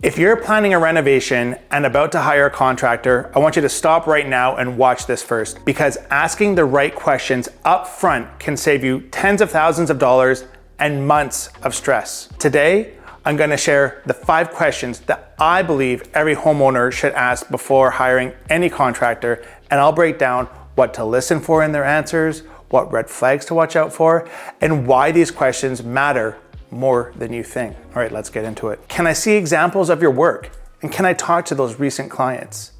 If you're planning a renovation and about to hire a contractor, I want you to stop right now and watch this first, because asking the right questions up front can save you tens of thousands of dollars and months of stress. Today, I'm going to share the 5 questions that I believe every homeowner should ask before hiring any contractor, and I'll break down what to listen for in their answers, what red flags to watch out for, and why these questions matter more than you think. All right, let's get into it. Can I see examples of your work? And can I talk to those recent clients?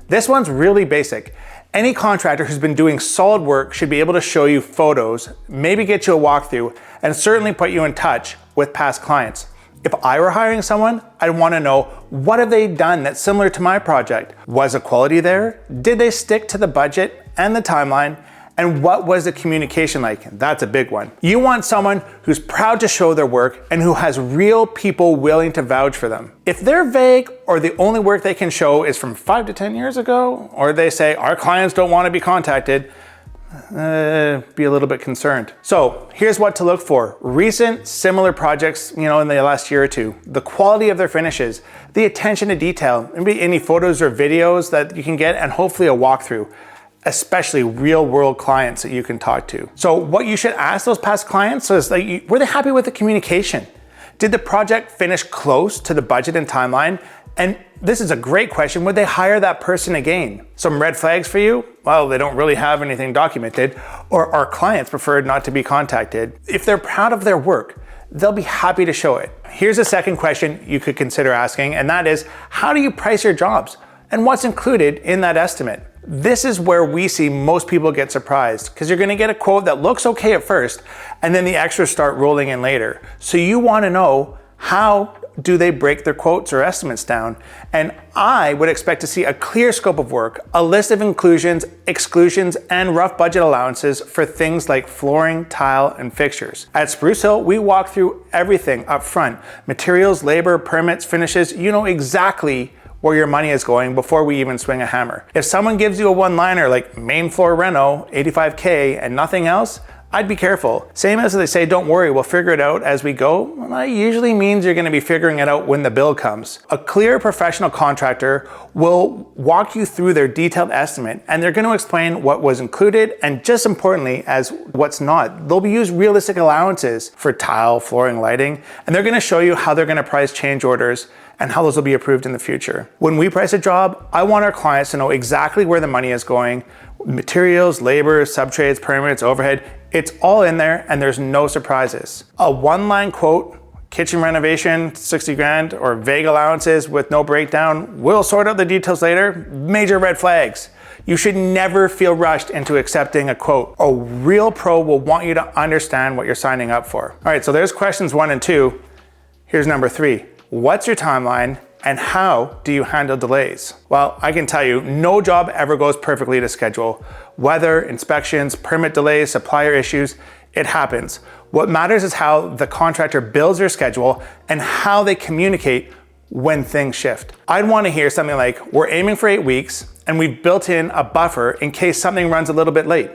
This one's really basic. Any contractor who's been doing solid work should be able to show you photos, maybe get you a walkthrough, and certainly put you in touch with past clients. If I were hiring someone, I'd want to know, what have they done that's similar to my project? Was the quality there? Did they stick to the budget and the timeline? And what was the communication like? That's a big one. You want someone who's proud to show their work and who has real people willing to vouch for them. If they're vague, or the only work they can show is from 5 to 10 years ago, or they say our clients don't want to be contacted, be a little bit concerned. So here's what to look for. Recent similar projects, in the last year or two, the quality of their finishes, the attention to detail, maybe any photos or videos that you can get, and hopefully a walkthrough, especially real world clients that you can talk to. So what you should ask those past clients is, were they happy with the communication? Did the project finish close to the budget and timeline? And this is a great question, would they hire that person again? Some red flags for you? Well, they don't really have anything documented, or our clients preferred not to be contacted. If they're proud of their work, they'll be happy to show it. Here's a second question you could consider asking, and that is, how do you price your jobs? And what's included in that estimate? This is where we see most people get surprised, because you're going to get a quote that looks okay at first, and then the extras start rolling in later. So you want to know, how do they break their quotes or estimates down? And I would expect to see a clear scope of work, a list of inclusions, exclusions, and rough budget allowances for things like flooring, tile, and fixtures. At Sprucehill, we walk through everything up front: materials, labor, permits, finishes. You know exactly where your money is going before we even swing a hammer. If someone gives you a one-liner like main floor reno, $85K, and nothing else, I'd be careful. Same as they say, don't worry, we'll figure it out as we go. Well, that usually means you're gonna be figuring it out when the bill comes. A clear professional contractor will walk you through their detailed estimate, and they're gonna explain what was included, and just importantly, as what's not. They'll use realistic allowances for tile, flooring, lighting, and they're gonna show you how they're gonna price change orders and how those will be approved in the future. When we price a job, I want our clients to know exactly where the money is going. Materials, labor, subtrades, permits, overhead, it's all in there, and there's no surprises. A one-line quote, kitchen renovation, 60 grand, or vague allowances with no breakdown, we'll sort out the details later, major red flags. You should never feel rushed into accepting a quote. A real pro will want you to understand what you're signing up for. All right, so there's questions 1 and 2. Here's number 3. What's your timeline, and how do you handle delays? Well, I can tell you, no job ever goes perfectly to schedule. Weather, inspections, permit delays, supplier issues, it happens. What matters is how the contractor builds their schedule and how they communicate when things shift. I'd want to hear something like, we're aiming for 8 weeks, and we've built in a buffer in case something runs a little bit late.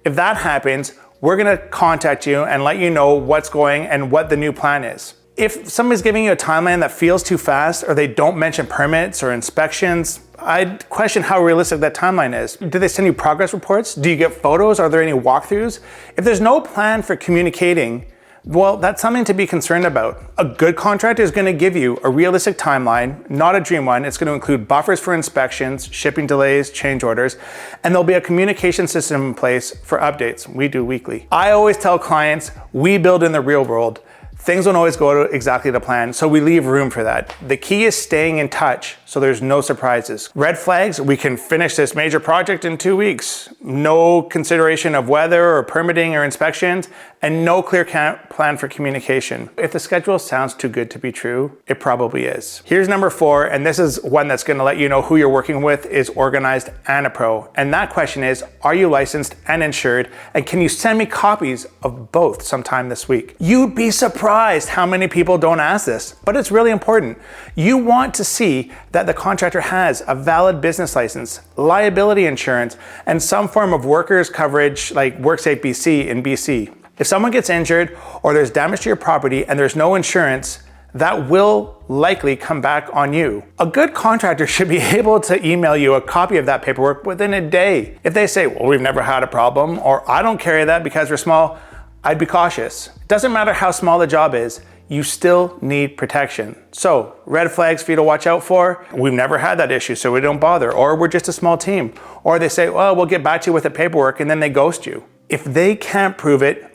If that happens, we're gonna contact you and let you know what's going and what the new plan is. If somebody's giving you a timeline that feels too fast, or they don't mention permits or inspections, I'd question how realistic that timeline is. Do they send you progress reports? Do you get photos? Are there any walkthroughs? If there's no plan for communicating, well, that's something to be concerned about. A good contractor is going to give you a realistic timeline, not a dream one. It's going to include buffers for inspections, shipping delays, change orders, and there'll be a communication system in place for updates. We do weekly. I always tell clients, we build in the real world. Things don't always go exactly to plan, so we leave room for that. The key is staying in touch so there's no surprises. Red flags, we can finish this major project in 2 weeks. No consideration of weather or permitting or inspections, and no clear plan for communication. If the schedule sounds too good to be true, it probably is. Here's number 4, and this is one that's gonna let you know who you're working with is organized and a pro. And that question is, are you licensed and insured? And can you send me copies of both sometime this week? You'd be surprised how many people don't ask this, but it's really important. You want to see that the contractor has a valid business license, liability insurance, and some form of workers coverage like WorkSafe BC in BC. If someone gets injured or there's damage to your property and there's no insurance, that will likely come back on you. A good contractor should be able to email you a copy of that paperwork within a day. If they say, well, we've never had a problem, or I don't carry that because we're small, I'd be cautious. It doesn't matter how small the job is, you still need protection. So, red flags for you to watch out for, we've never had that issue, so we don't bother, or we're just a small team. Or they say, well, we'll get back to you with the paperwork, and then they ghost you. If they can't prove it,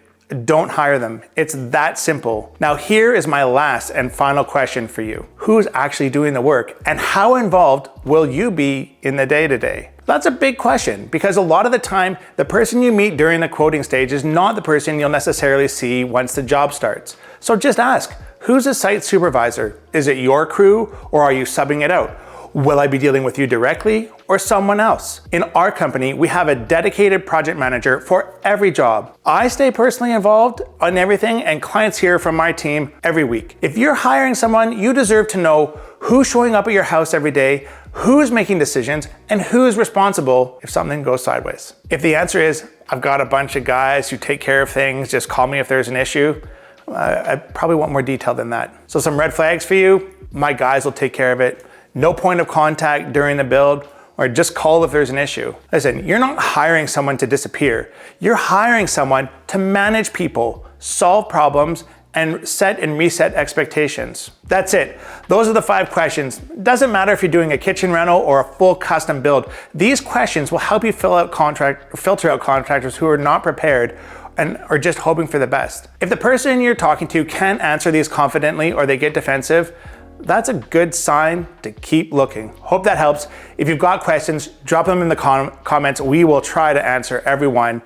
don't hire them. It's that simple. Now, here is my last and final question for you. Who's actually doing the work, and how involved will you be in the day-to-day? That's a big question, because a lot of the time, the person you meet during the quoting stage is not the person you'll necessarily see once the job starts. So just ask, who's a site supervisor? Is it your crew, or are you subbing it out? Will I be dealing with you directly or someone else? In our company, we have a dedicated project manager for every job. I stay personally involved on everything, and clients hear from my team every week. If you're hiring someone, you deserve to know who's showing up at your house every day, who's making decisions, and who's responsible if something goes sideways. If the answer is, I've got a bunch of guys who take care of things, just call me if there's an issue, I probably want more detail than that. So some red flags for you, my guys will take care of it. No point of contact during the build, or just call if there's an issue. Listen, you're not hiring someone to disappear. You're hiring someone to manage people, solve problems, and set and reset expectations. That's it. Those are the 5 questions. Doesn't matter if you're doing a kitchen rental or a full custom build. These questions will help you filter out contractors who are not prepared and are just hoping for the best. If the person you're talking to can't answer these confidently, or they get defensive, that's a good sign to keep looking. Hope that helps. If you've got questions, drop them in the comments. We will try to answer everyone.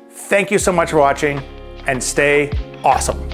Thank you so much for watching, and stay awesome.